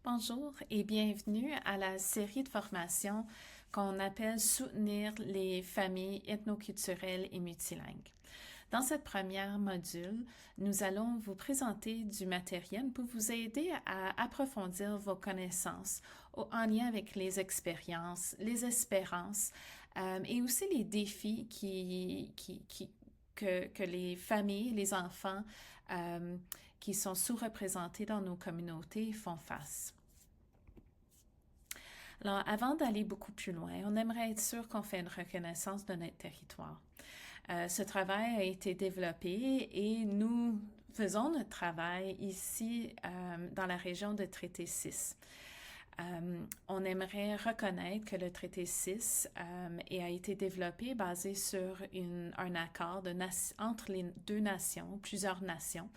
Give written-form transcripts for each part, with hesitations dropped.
Bonjour et bienvenue à la série de formations qu'on appelle Soutenir les familles ethnoculturelles et multilingues. Dans cette première module, nous allons vous présenter du matériel pour vous aider à approfondir vos connaissances en lien avec les expériences, les espérances et aussi les défis que les familles, les enfants qui sont sous-représentés dans nos communautés font face. Alors, avant d'aller beaucoup plus loin, on aimerait être sûr qu'on fait une reconnaissance de notre territoire. Ce travail a été développé et nous faisons notre travail ici dans la région de Traité 6. On aimerait reconnaître que le traité 6 a été développé basé sur un accord entre les deux nations, plusieurs nations,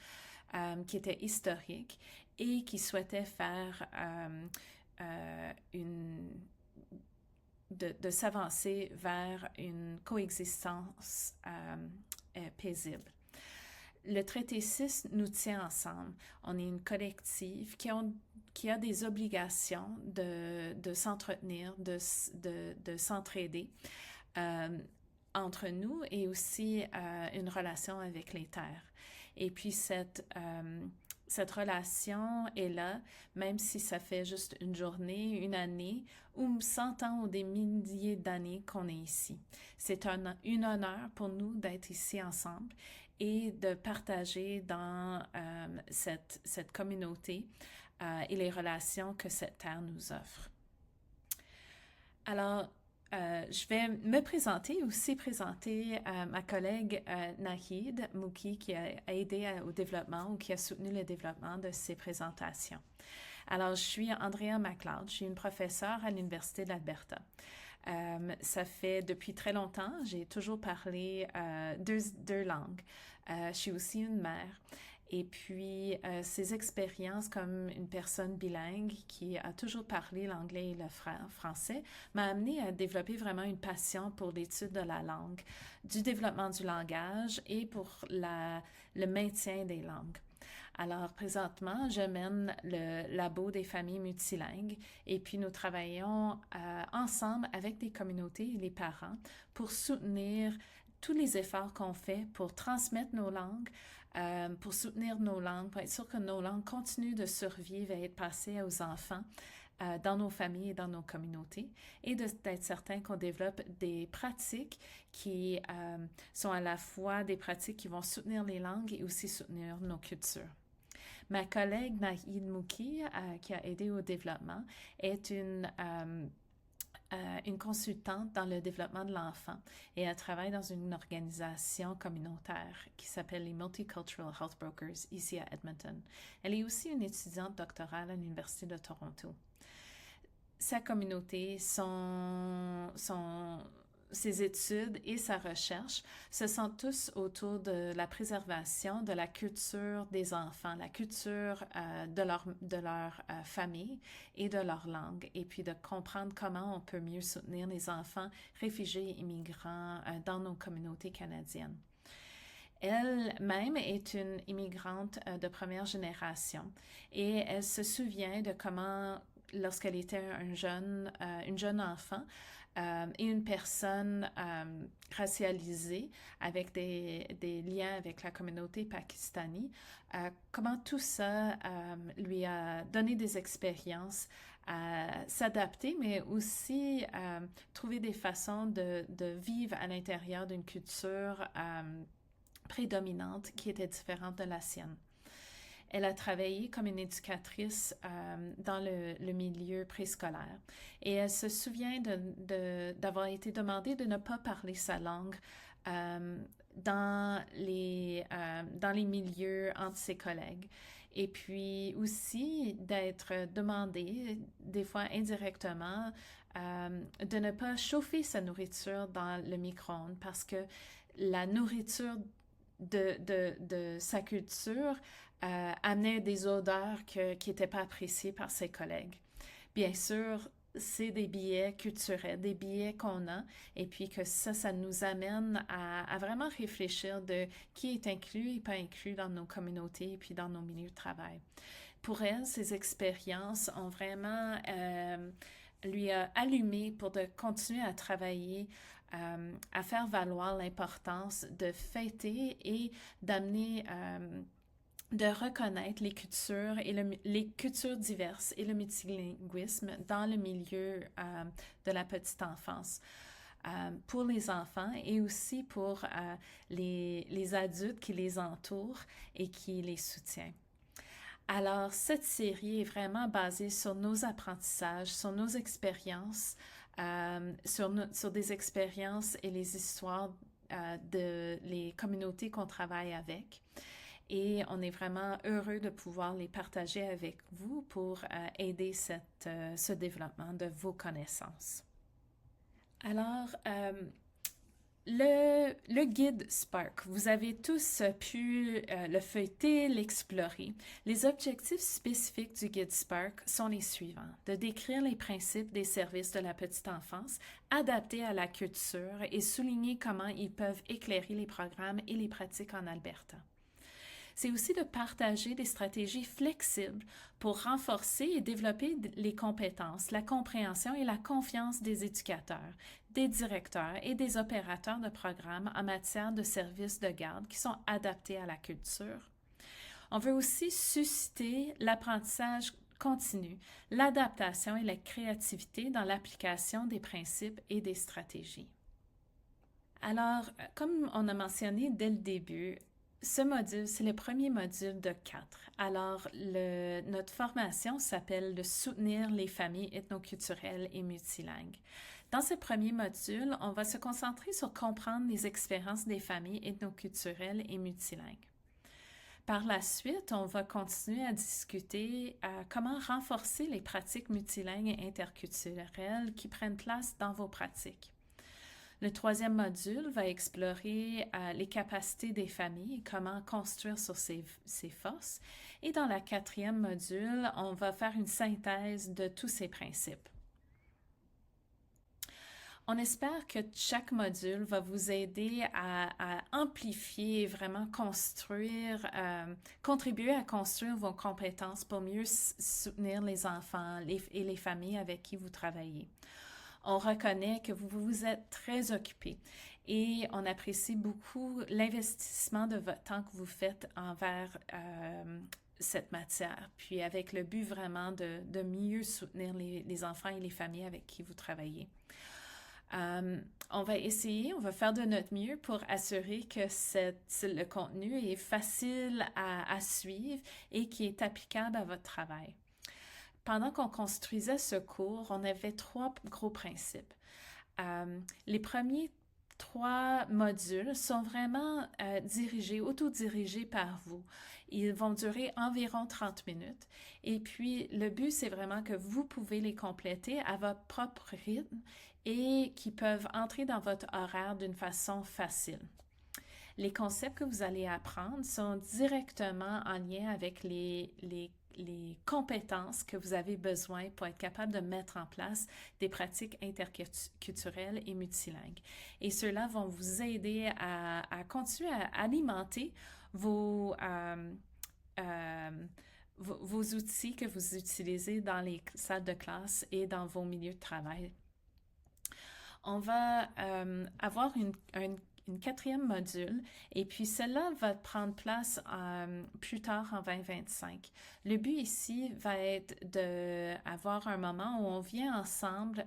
qui était historique et qui souhaitait faire de s'avancer vers une coexistence paisible. Le traité 6 nous tient ensemble. On est une collective qui a des obligations de s'entretenir, de s'entraider entre nous et aussi une relation avec les terres. Et puis cette relation est là, même si ça fait juste une journée, une année, ou 100 ans ou des milliers d'années qu'on est ici. C'est un honneur pour nous d'être ici ensemble et de partager dans cette communauté et les relations que cette terre nous offre. Alors, je vais me présenter, aussi présenter ma collègue Nahid Mouki qui a aidé au développement ou qui a soutenu le développement de ces présentations. Alors, je suis Andrea MacLeod, je suis une professeure à l'Université de l'Alberta. Ça fait depuis très longtemps, j'ai toujours parlé deux langues. Je suis aussi une mère. Et puis, ces expériences comme une personne bilingue qui a toujours parlé l'anglais et le français m'a amené à développer vraiment une passion pour l'étude de la langue, du développement du langage et pour le maintien des langues. Alors, présentement, je mène le Labo des familles multilingues et puis nous travaillons ensemble avec des communautés et les parents pour soutenir tous les efforts qu'on fait pour transmettre nos langues, pour soutenir nos langues, pour être sûr que nos langues continuent de survivre et être passées aux enfants dans nos familles et dans nos communautés, et d'être certain qu'on développe des pratiques qui sont à la fois des pratiques qui vont soutenir les langues et aussi soutenir nos cultures. Ma collègue Nahid Mouki, qui a aidé au développement, est une consultante dans le développement de l'enfant et elle travaille dans une organisation communautaire qui s'appelle les Multicultural Health Brokers ici à Edmonton. Elle est aussi une étudiante doctorale à l'Université de Toronto. Sa communauté, ses études et sa recherche se centrent tous autour de la préservation de la culture des enfants, la culture de leur famille et de leur langue, et puis de comprendre comment on peut mieux soutenir les enfants réfugiés et immigrants dans nos communautés canadiennes. Elle-même est une immigrante de première génération et elle se souvient de comment, lorsqu'elle était une jeune enfant et une personne racialisée avec des liens avec la communauté pakistanie, comment tout ça lui a donné des expériences à s'adapter, mais aussi trouver des façons de vivre à l'intérieur d'une culture prédominante qui était différente de la sienne. Elle a travaillé comme une éducatrice dans le milieu préscolaire et elle se souvient d'avoir été demandée de ne pas parler sa langue dans les milieux entre ses collègues. Et puis aussi d'être demandée, des fois indirectement, de ne pas chauffer sa nourriture dans le micro-ondes parce que la nourriture de sa culture amenait des odeurs qui n'étaient pas appréciées par ses collègues. Bien sûr, c'est des biais culturels, des biais qu'on a, et puis que ça nous amène à vraiment réfléchir de qui est inclus et pas inclus dans nos communautés et puis dans nos milieux de travail. pour elle, ces expériences ont vraiment lui a allumé pour de continuer à travailler, à faire valoir l'importance de fêter et d'amener, de reconnaître les cultures et les cultures diverses et le multilinguisme dans le milieu de la petite enfance. Pour les enfants et aussi pour les adultes qui les entourent et qui les soutiennent. Alors, cette série est vraiment basée sur nos apprentissages, sur nos expériences, sur des expériences et les histoires de les communautés qu'on travaille avec. Et on est vraiment heureux de pouvoir les partager avec vous pour aider ce développement de vos connaissances. Alors, le guide Spark, vous avez tous pu le feuilleter, l'explorer. Les objectifs spécifiques du guide Spark sont les suivants. De décrire les principes des services de la petite enfance, adaptés à la culture et souligner comment ils peuvent éclairer les programmes et les pratiques en Alberta. C'est aussi de partager des stratégies flexibles pour renforcer et développer les compétences, la compréhension et la confiance des éducateurs, des directeurs et des opérateurs de programmes en matière de services de garde qui sont adaptés à la culture. On veut aussi susciter l'apprentissage continu, l'adaptation et la créativité dans l'application des principes et des stratégies. Alors, comme on a mentionné dès le début, ce module, c'est le premier module de 4. Alors, notre formation s'appelle « De soutenir les familles ethnoculturelles et multilingues ». Dans ce premier module, on va se concentrer sur comprendre les expériences des familles ethnoculturelles et multilingues. Par la suite, on va continuer à discuter comment renforcer les pratiques multilingues et interculturelles qui prennent place dans vos pratiques. Le troisième module va explorer les capacités des familles, comment construire sur ses forces. Et dans le quatrième module, on va faire une synthèse de tous ces principes. On espère que chaque module va vous aider à amplifier et vraiment contribuer à construire vos compétences pour mieux soutenir les enfants et les familles avec qui vous travaillez. On reconnaît que vous êtes très occupé et on apprécie beaucoup l'investissement de votre temps que vous faites envers cette matière, puis avec le but vraiment de mieux soutenir les enfants et les familles avec qui vous travaillez. On va faire de notre mieux pour assurer que le contenu est facile à suivre et qui est applicable à votre travail. Pendant qu'on construisait ce cours, on avait 3 gros principes. Les premiers 3 modules sont vraiment autodirigés par vous. Ils vont durer environ 30 minutes. Et puis, le but, c'est vraiment que vous pouvez les compléter à votre propre rythme et qui peuvent entrer dans votre horaire d'une façon facile. Les concepts que vous allez apprendre sont directement en lien avec les compétences que vous avez besoin pour être capable de mettre en place des pratiques interculturelles et multilingues. Et ceux-là vont vous aider à continuer à alimenter vos outils que vous utilisez dans les salles de classe et dans vos milieux de travail. On va avoir une 4e module et puis celle-là va prendre place plus tard en 2025. Le but ici va être d'avoir un moment où on vient ensemble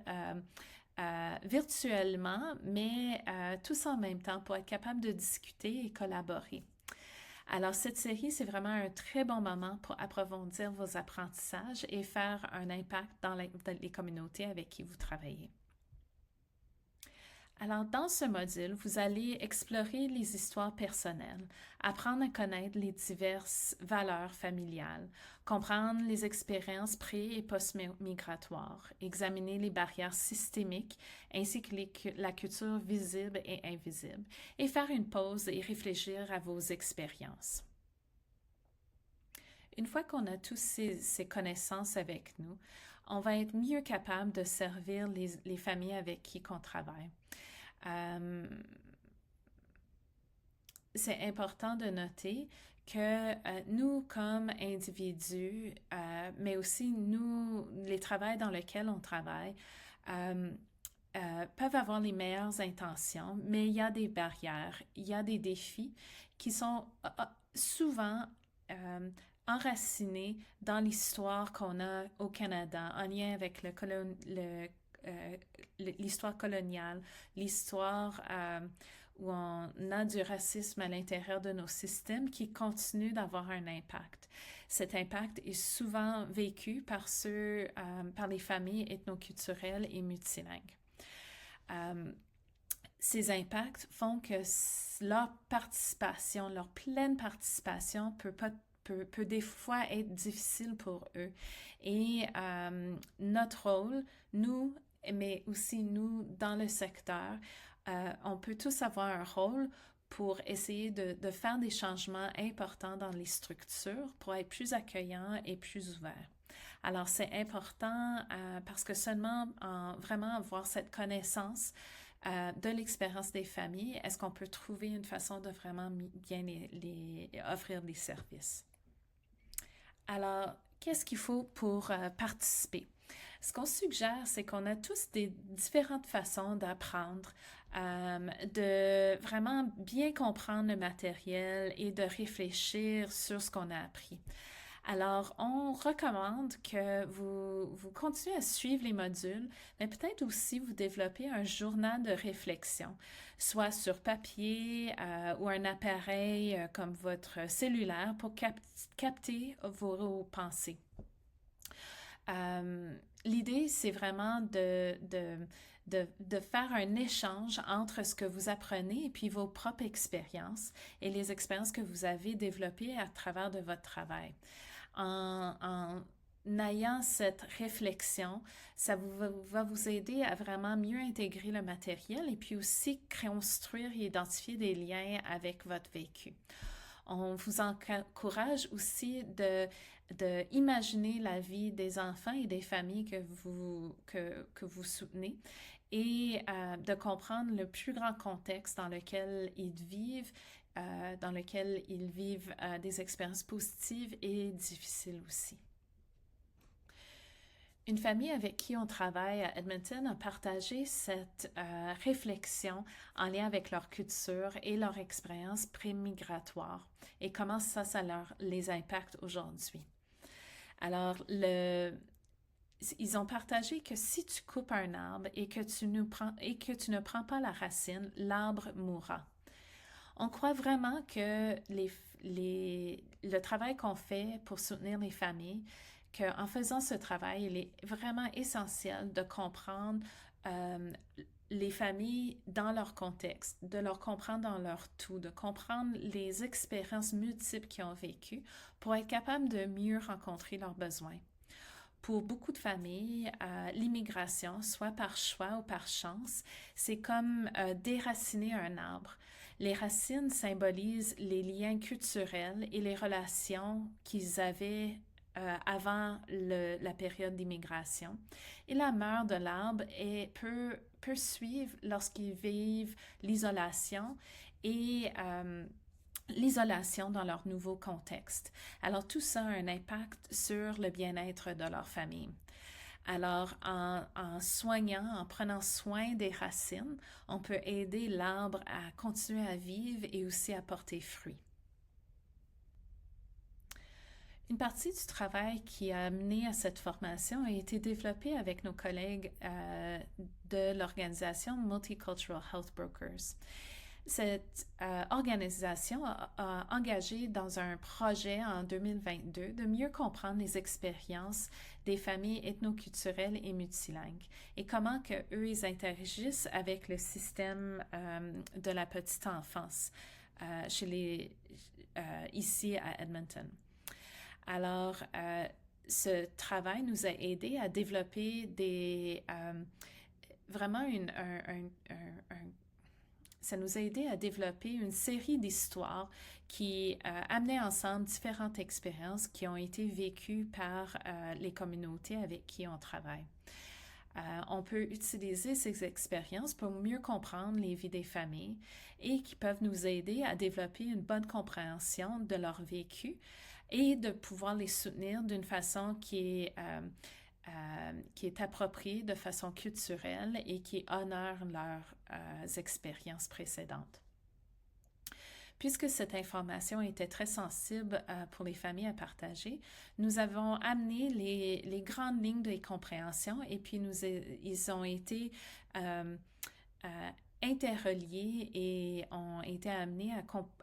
virtuellement, mais tous en même temps pour être capable de discuter et collaborer. Alors, cette série, c'est vraiment un très bon moment pour approfondir vos apprentissages et faire un impact dans les communautés avec qui vous travaillez. Alors, dans ce module, vous allez explorer les histoires personnelles, apprendre à connaître les diverses valeurs familiales, comprendre les expériences pré- et post-migratoires, examiner les barrières systémiques ainsi que la culture visible et invisible, et faire une pause et réfléchir à vos expériences. Une fois qu'on a tous ces connaissances avec nous, on va être mieux capable de servir les familles avec qui on travaille. C'est important de noter que nous, comme individus, mais aussi nous, les travails dans lesquels on travaille, peuvent avoir les meilleures intentions, mais il y a des barrières, il y a des défis qui sont souvent enracinés dans l'histoire qu'on a au Canada, en lien avec l'histoire coloniale, l'histoire où on a du racisme à l'intérieur de nos systèmes qui continue d'avoir un impact. Cet impact est souvent vécu par par les familles ethnoculturelles et multilingues. Ces impacts font que leur participation, leur pleine participation peut des fois être difficile pour eux. Et notre rôle, nous, mais aussi nous dans le secteur, on peut tous avoir un rôle pour essayer de faire des changements importants dans les structures pour être plus accueillants et plus ouverts. Alors, c'est important parce que seulement en vraiment avoir cette connaissance de l'expérience des familles, est-ce qu'on peut trouver une façon de vraiment bien offrir des services. Alors, qu'est-ce qu'il faut pour participer? Ce qu'on suggère, c'est qu'on a tous des différentes façons d'apprendre, de vraiment bien comprendre le matériel et de réfléchir sur ce qu'on a appris. Alors, on recommande que vous continuez à suivre les modules, mais peut-être aussi vous développez un journal de réflexion, soit sur papier ou un appareil comme votre cellulaire pour capter vos pensées. L'idée, c'est vraiment de faire un échange entre ce que vous apprenez et puis vos propres expériences et les expériences que vous avez développées à travers de votre travail. En ayant cette réflexion, ça va vous aider à vraiment mieux intégrer le matériel et puis aussi construire et identifier des liens avec votre vécu. On vous encourage aussi de imaginer la vie des enfants et des familles que vous soutenez et de comprendre le plus grand contexte dans lequel ils vivent, des expériences positives et difficiles aussi. Une famille avec qui on travaille à Edmonton a partagé cette réflexion en lien avec leur culture et leur expérience pré-migratoire et comment ça les impacte aujourd'hui. Alors, ils ont partagé que si tu coupes un arbre et que tu ne prends pas la racine, l'arbre mourra. On croit vraiment que le travail qu'on fait pour soutenir les familles, qu'en faisant ce travail, il est vraiment essentiel de comprendre les familles dans leur contexte, de leur comprendre dans leur tout, de comprendre les expériences multiples qu'ils ont vécues pour être capable de mieux rencontrer leurs besoins. Pour beaucoup de familles, l'immigration, soit par choix ou par chance, c'est comme déraciner un arbre. Les racines symbolisent les liens culturels et les relations qu'ils avaient avant la période d'immigration. Et la mort de l'arbre peut suivre lorsqu'ils vivent l'isolation et l'isolation dans leur nouveau contexte. Alors tout ça a un impact sur le bien-être de leur famille. Alors, en soignant, en prenant soin des racines, on peut aider l'arbre à continuer à vivre et aussi à porter fruit. Une partie du travail qui a mené à cette formation a été développée avec nos collègues de l'organisation Multicultural Health Brokers. Cette organisation a engagé dans un projet en 2022 de mieux comprendre les expériences des familles ethnoculturelles et multilingues et comment eux ils interagissent avec le système de la petite enfance ici à Edmonton. Alors, ce travail nous a aidé à développer ça nous a aidé à développer une série d'histoires qui amenaient ensemble différentes expériences qui ont été vécues par les communautés avec qui on travaille. On peut utiliser ces expériences pour mieux comprendre les vies des familles et qui peuvent nous aider à développer une bonne compréhension de leur vécu et de pouvoir les soutenir d'une façon qui est appropriée de façon culturelle et qui honore leurs expériences précédentes. Puisque cette information était très sensible pour les familles à partager, nous avons amené les grandes lignes de compréhension et puis ils ont été interreliés et ont été amenés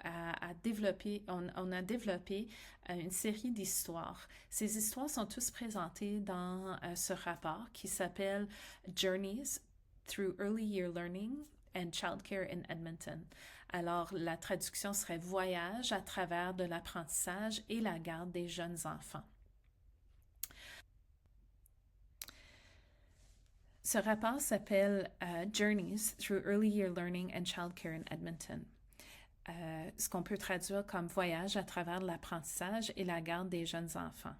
à développer, on a développé une série d'histoires. Ces histoires sont tous présentées dans ce rapport qui s'appelle Journeys Through Early Year Learning and Childcare in Edmonton. Alors, la traduction serait Voyage à travers de l'apprentissage et la garde des jeunes enfants. Ce rapport s'appelle Journeys Through Early Year Learning and Childcare in Edmonton. Ce qu'on peut traduire comme Voyage à travers l'apprentissage et la garde des jeunes enfants.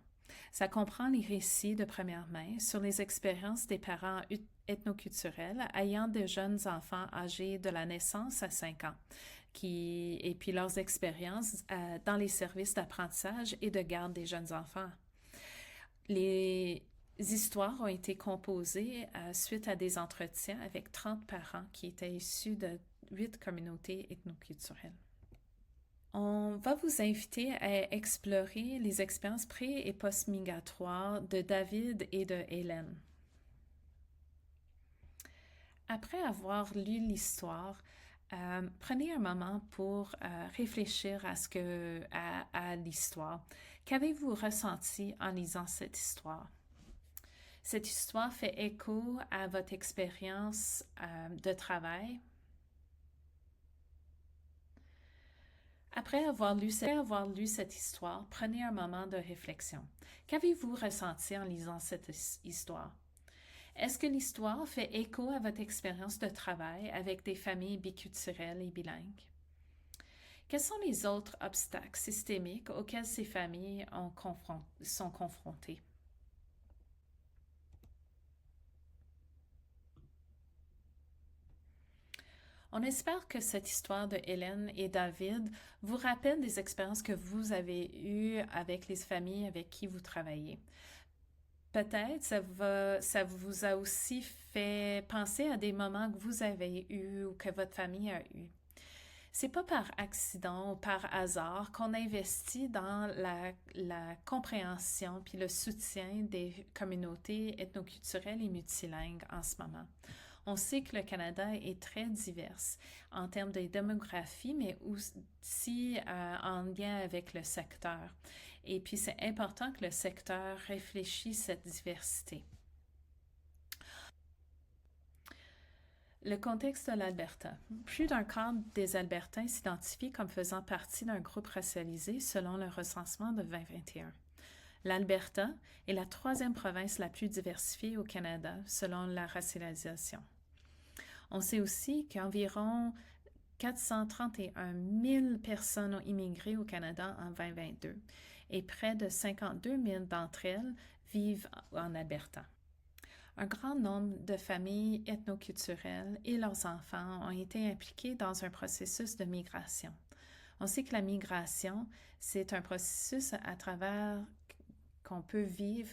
Ça comprend les récits de première main sur les expériences des parents ethnoculturels ayant de jeunes enfants âgés de la naissance à 5 ans, et puis leurs expériences dans les services d'apprentissage et de garde des jeunes enfants. Les histoires ont été composées suite à des entretiens avec 30 parents qui étaient issus de 8 communautés ethnoculturelles. On va vous inviter à explorer les expériences pré- et post-migratoires de David et de Hélène. Après avoir lu l'histoire, prenez un moment pour réfléchir à l'histoire. Qu'avez-vous ressenti en lisant cette histoire? Cette histoire fait écho à votre expérience de travail. Après avoir lu cette histoire, prenez un moment de réflexion. Qu'avez-vous ressenti en lisant cette histoire? Est-ce que l'histoire fait écho à votre expérience de travail avec des familles biculturelles et bilingues? Quels sont les autres obstacles systémiques auxquels ces familles sont confrontées? On espère que cette histoire de Hélène et David vous rappelle des expériences que vous avez eues avec les familles avec qui vous travaillez. Peut-être ça vous a aussi fait penser à des moments que vous avez eus ou que votre famille a eus. C'est pas par accident ou par hasard qu'on investit dans la compréhension puis le soutien des communautés ethnoculturelles et multilingues en ce moment. On sait que le Canada est très divers en termes de démographie, mais aussi en lien avec le secteur. Et puis, c'est important que le secteur réfléchisse cette diversité. Le contexte de l'Alberta. Plus d'un quart des Albertains s'identifient comme faisant partie d'un groupe racialisé selon le recensement de 2021. L'Alberta est la 3e province la plus diversifiée au Canada selon la racialisation. On sait aussi qu'environ 431 000 personnes ont immigré au Canada en 2022 et près de 52 000 d'entre elles vivent en Alberta. Un grand nombre de familles ethnoculturelles et leurs enfants ont été impliqués dans un processus de migration. On sait que la migration, c'est un processus à travers qu'on peut vivre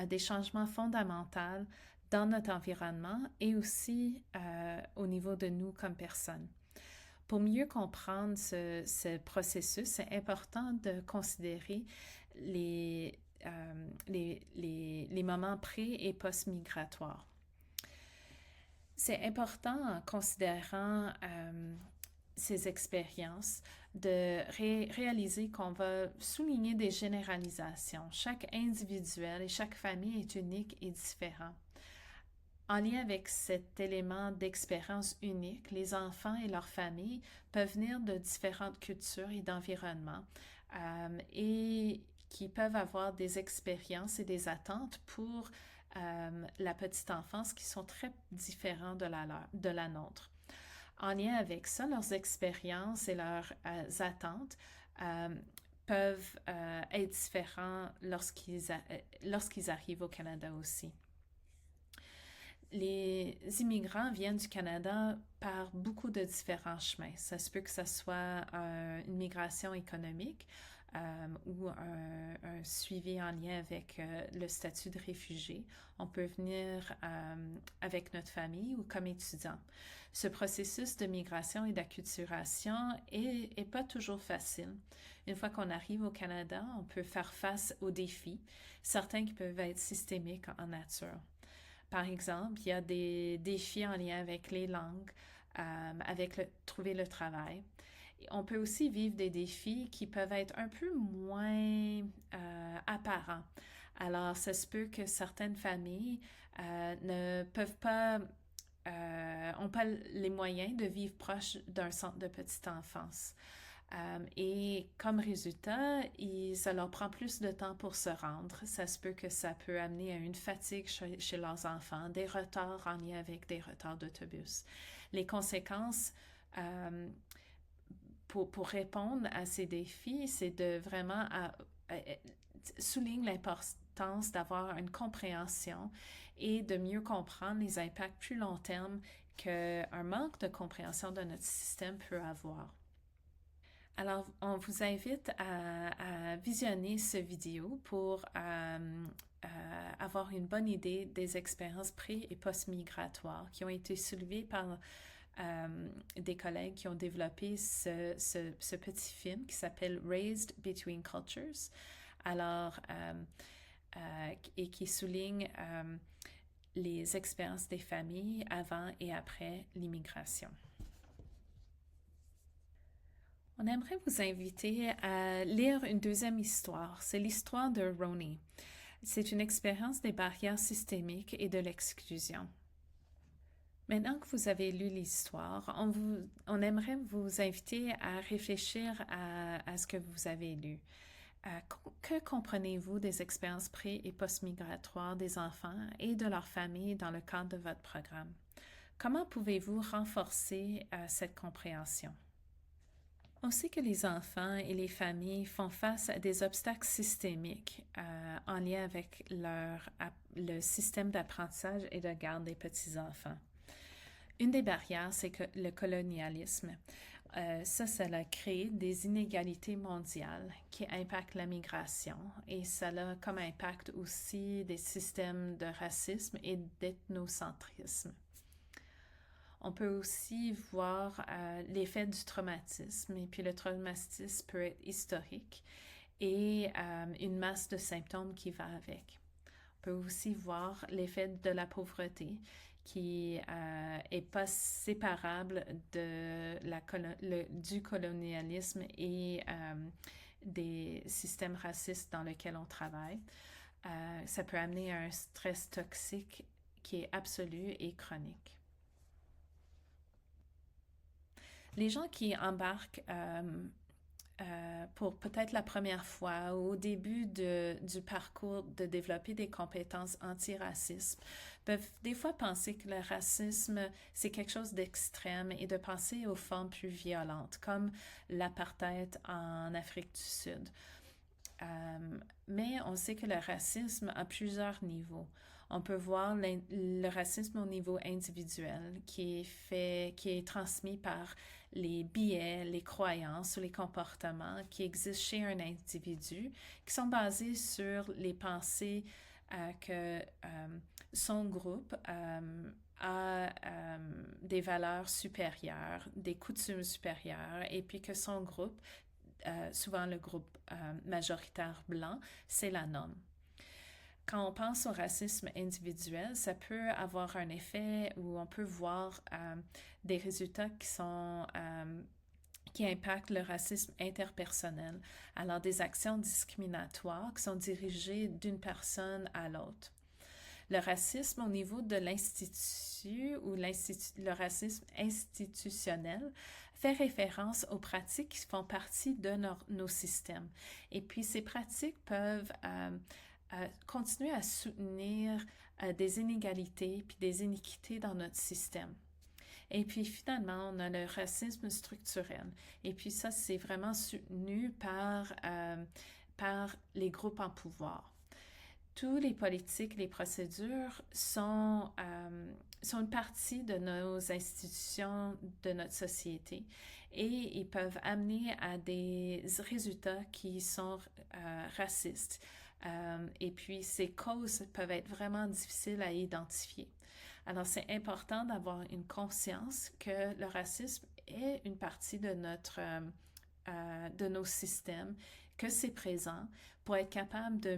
des changements fondamentaux dans notre environnement et aussi au niveau de nous comme personnes. Pour mieux comprendre ce processus, c'est important de considérer les moments pré- et post-migratoires. C'est important en considérant ces expériences de réaliser qu'on va souligner des généralisations. Chaque individuel et chaque famille est unique et différent. En lien avec cet élément d'expérience unique, les enfants et leurs familles peuvent venir de différentes cultures et d'environnements et qui peuvent avoir des expériences et des attentes pour la petite enfance qui sont très différents de la nôtre. En lien avec ça, leurs expériences et leurs attentes peuvent être différents lorsqu'ils arrivent au Canada aussi. Les immigrants viennent du Canada par beaucoup de différents chemins. Ça se peut que ce soit une migration économique ou un suivi en lien avec le statut de réfugié. On peut venir avec notre famille ou comme étudiant. Ce processus de migration et d'acculturation est pas toujours facile. Une fois qu'on arrive au Canada, on peut faire face aux défis, certains qui peuvent être systémiques en nature. Par exemple, il y a des défis en lien avec les langues, avec trouver le travail. On peut aussi vivre des défis qui peuvent être un peu moins apparents. Alors, ça se peut que certaines familles ne peuvent pas, n'ont pas les moyens de vivre proche d'un centre de petite enfance. Et comme résultat, ça leur prend plus de temps pour se rendre. Ça se peut que ça peut amener à une fatigue chez leurs enfants, des retards en lien avec des retards d'autobus. Les conséquences pour répondre à ces défis, c'est de vraiment souligner l'importance d'avoir une compréhension et de mieux comprendre les impacts plus long terme qu'un manque de compréhension de notre système peut avoir. Alors, on vous invite à visionner ce vidéo pour avoir une bonne idée des expériences pré- et post-migratoires qui ont été soulevées par des collègues qui ont développé ce petit film qui s'appelle Raised Between Cultures, alors, et qui souligne les expériences des familles avant et après l'immigration. On aimerait vous inviter à lire une deuxième histoire. C'est l'histoire de Roni. C'est une expérience des barrières systémiques et de l'exclusion. Maintenant que vous avez lu l'histoire, on aimerait vous inviter à réfléchir à ce que vous avez lu. Que comprenez-vous des expériences pré- et post-migratoires des enfants et de leurs familles dans le cadre de votre programme? Comment pouvez-vous renforcer cette compréhension? On sait que les enfants et les familles font face à des obstacles systémiques en lien avec le système d'apprentissage et de garde des petits-enfants. Une des barrières, c'est que le colonialisme. Ça a créé des inégalités mondiales qui impactent la migration et ça a comme impact aussi des systèmes de racisme et d'ethnocentrisme. On peut aussi voir l'effet du traumatisme et puis le traumatisme peut être historique et une masse de symptômes qui va avec. On peut aussi voir l'effet de la pauvreté qui est pas séparable du colonialisme et des systèmes racistes dans lesquels on travaille. Ça peut amener à un stress toxique qui est absolu et chronique. Les gens qui embarquent pour peut-être la première fois ou au début du parcours de développer des compétences antiracisme peuvent des fois penser que le racisme, c'est quelque chose d'extrême et de penser aux formes plus violentes, comme l'apartheid en Afrique du Sud. Mais on sait que le racisme a plusieurs niveaux. On peut voir le racisme au niveau individuel qui est transmis par les biais, les croyances ou les comportements qui existent chez un individu, qui sont basés sur les pensées que son groupe a des valeurs supérieures, des coutumes supérieures, et puis que son groupe, souvent le groupe majoritaire blanc, c'est la norme. Quand on pense au racisme individuel, ça peut avoir un effet où on peut voir des résultats qui impactent le racisme interpersonnel. Alors, des actions discriminatoires qui sont dirigées d'une personne à l'autre. Le racisme au niveau de l'institut ou le racisme institutionnel fait référence aux pratiques qui font partie de nos systèmes. Et puis, ces pratiques peuvent continuer à soutenir des inégalités puis des iniquités dans notre système. Et puis finalement, on a le racisme structurel. Et puis ça, c'est vraiment soutenu par les groupes en pouvoir. Tous les politiques, les procédures sont une partie de nos institutions, de notre société, et ils peuvent amener à des résultats qui sont racistes. Et puis, ces causes peuvent être vraiment difficiles à identifier. Alors, c'est important d'avoir une conscience que le racisme est une partie de de nos systèmes, que c'est présent pour être capable de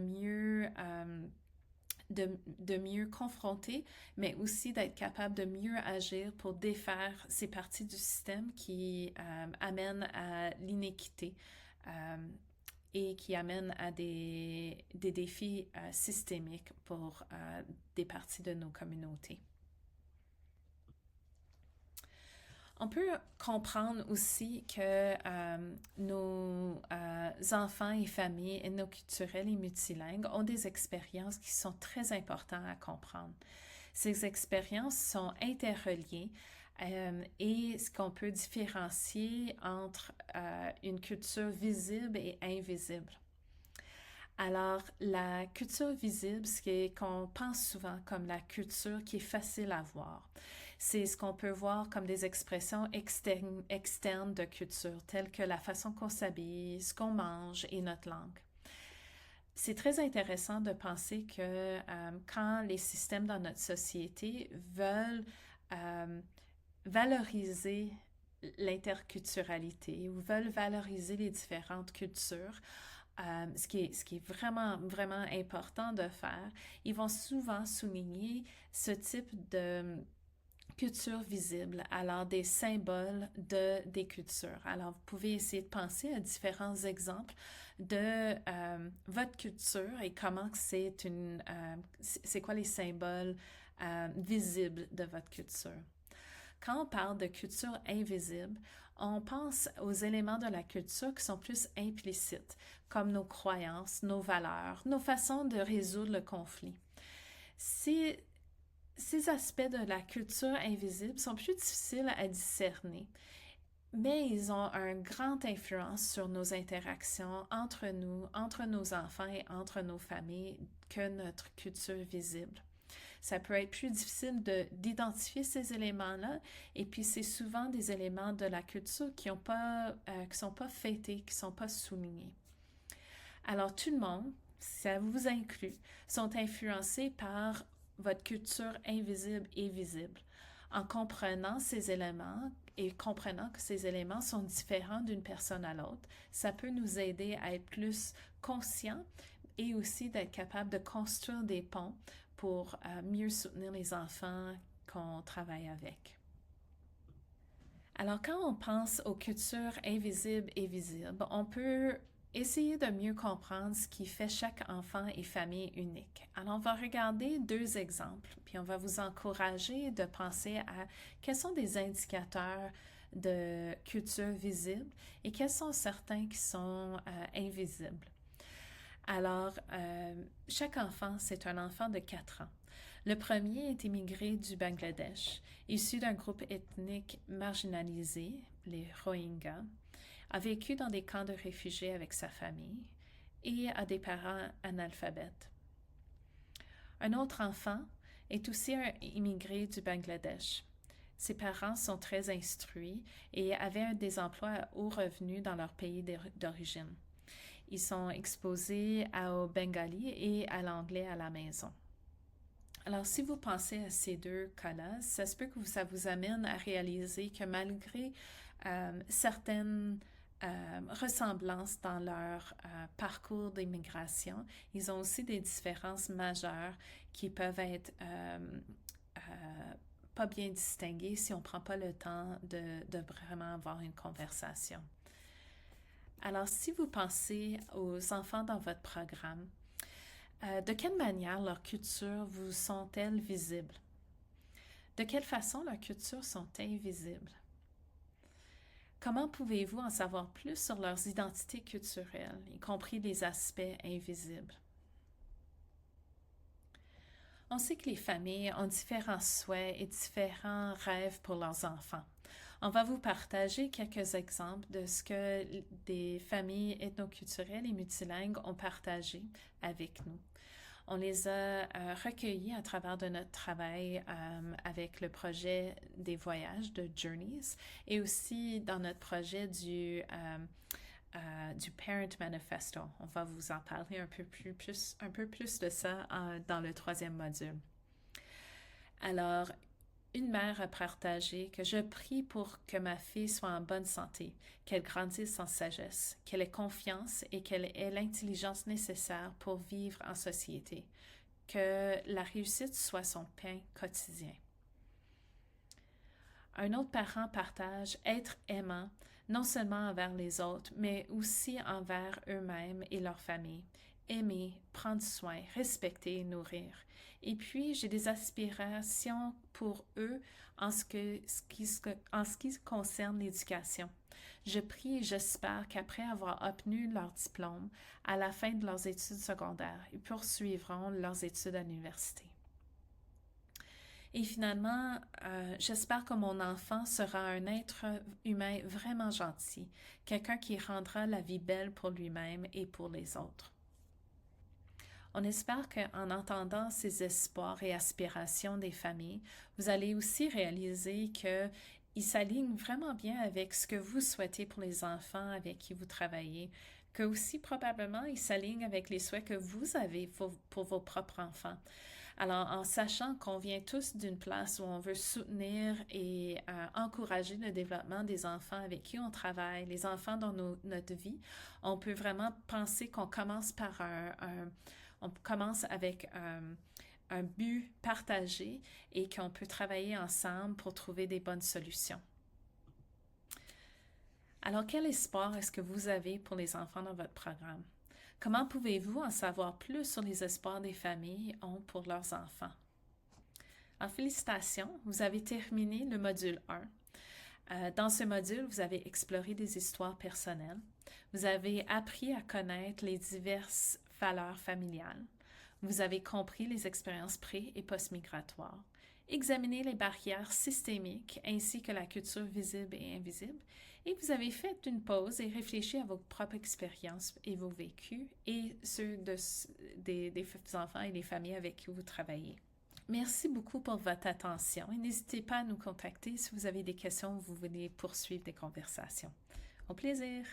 mieux confronter, mais aussi d'être capable de mieux agir pour défaire ces parties du système qui amènent à l'inéquité et qui amènent à des défis systémiques pour des parties de nos communautés. On peut comprendre aussi que nos enfants et familles ethnoculturelles et multilingues ont des expériences qui sont très importantes à comprendre. Ces expériences sont interreliées et ce qu'on peut différencier entre une culture visible et invisible. Alors, la culture visible, c'est qu'on pense souvent comme la culture qui est facile à voir. C'est ce qu'on peut voir comme des expressions externes de culture, telles que la façon qu'on s'habille, ce qu'on mange et notre langue. C'est très intéressant de penser que quand les systèmes dans notre société veulent valoriser l'interculturalité ou veulent valoriser les différentes cultures, ce qui est vraiment, vraiment important de faire, ils vont souvent souligner ce type de culture visible, alors des symboles des cultures. Alors, vous pouvez essayer de penser à différents exemples de votre culture et comment c'est quoi les symboles visibles de votre culture. Quand on parle de culture invisible, on pense aux éléments de la culture qui sont plus implicites, comme nos croyances, nos valeurs, nos façons de résoudre le conflit. Ces aspects de la culture invisible sont plus difficiles à discerner, mais ils ont une grande influence sur nos interactions entre nous, entre nos enfants et entre nos familles que notre culture visible. Ça peut être plus difficile d'identifier ces éléments-là, et puis c'est souvent des éléments de la culture qui sont pas fêtés, qui sont pas soulignés. Alors tout le monde, ça vous inclut, sont influencés par votre culture invisible et visible. En comprenant ces éléments et comprenant que ces éléments sont différents d'une personne à l'autre, ça peut nous aider à être plus conscients et aussi d'être capable de construire des ponts pour mieux soutenir les enfants qu'on travaille avec. Alors, quand on pense aux cultures invisibles et visibles, on peut essayer de mieux comprendre ce qui fait chaque enfant et famille unique. Alors, on va regarder 2 exemples, puis on va vous encourager de penser à quels sont des indicateurs de culture visible et quels sont certains qui sont invisibles. Alors, chaque enfant, c'est un enfant de 4 ans. Le premier est immigré du Bangladesh, issu d'un groupe ethnique marginalisé, les Rohingyas, a vécu dans des camps de réfugiés avec sa famille et a des parents analphabètes. Un autre enfant est aussi un immigré du Bangladesh. Ses parents sont très instruits et avaient des emplois à haut revenu dans leur pays d'origine. Ils sont exposés au bengali et à l'anglais à la maison. Alors, si vous pensez à ces 2 cas-là, ça se peut que ça vous amène à réaliser que malgré certaines ressemblances dans leur parcours d'immigration, ils ont aussi des différences majeures qui peuvent être pas bien distinguées si on ne prend pas le temps de vraiment avoir une conversation. Alors, si vous pensez aux enfants dans votre programme, de quelle manière leurs cultures vous sont-elles visibles? De quelle façon leurs cultures sont invisibles? Comment pouvez-vous en savoir plus sur leurs identités culturelles, y compris les aspects invisibles? On sait que les familles ont différents souhaits et différents rêves pour leurs enfants. On va vous partager quelques exemples de ce que des familles ethnoculturelles et multilingues ont partagé avec nous. On les a recueillis à travers de notre travail avec le projet des voyages de Journeys et aussi dans notre projet du Parent Manifesto. On va vous en parler un peu plus de ça dans le 3e module. Alors, une mère a partagé que je prie pour que ma fille soit en bonne santé, qu'elle grandisse en sagesse, qu'elle ait confiance et qu'elle ait l'intelligence nécessaire pour vivre en société, que la réussite soit son pain quotidien. Un autre parent partage être aimant, non seulement envers les autres, mais aussi envers eux-mêmes et leur famille. Aimer, prendre soin, respecter et nourrir. Et puis, j'ai des aspirations pour eux en ce qui concerne l'éducation. Je prie et j'espère qu'après avoir obtenu leur diplôme, à la fin de leurs études secondaires, ils poursuivront leurs études à l'université. Et finalement, j'espère que mon enfant sera un être humain vraiment gentil, quelqu'un qui rendra la vie belle pour lui-même et pour les autres. On espère qu'en entendant ces espoirs et aspirations des familles, vous allez aussi réaliser qu'ils s'alignent vraiment bien avec ce que vous souhaitez pour les enfants avec qui vous travaillez, que aussi probablement ils s'alignent avec les souhaits que vous avez pour vos propres enfants. Alors, en sachant qu'on vient tous d'une place où on veut soutenir et encourager le développement des enfants avec qui on travaille, les enfants dans notre vie, on peut vraiment penser qu'on commence par on commence avec un but partagé et qu'on peut travailler ensemble pour trouver des bonnes solutions. Alors, quel espoir est-ce que vous avez pour les enfants dans votre programme? Comment pouvez-vous en savoir plus sur les espoirs des familles ont pour leurs enfants? Alors, félicitations, vous avez terminé le module 1. Dans ce module, vous avez exploré des histoires personnelles. Vous avez appris à connaître les diverses valeurs familiales. Vous avez compris les expériences pré- et post-migratoires. Examiné les barrières systémiques ainsi que la culture visible et invisible. Et vous avez fait une pause et réfléchi à vos propres expériences et vos vécus et ceux des enfants et des familles avec qui vous travaillez. Merci beaucoup pour votre attention et n'hésitez pas à nous contacter si vous avez des questions ou vous voulez poursuivre des conversations. Au plaisir!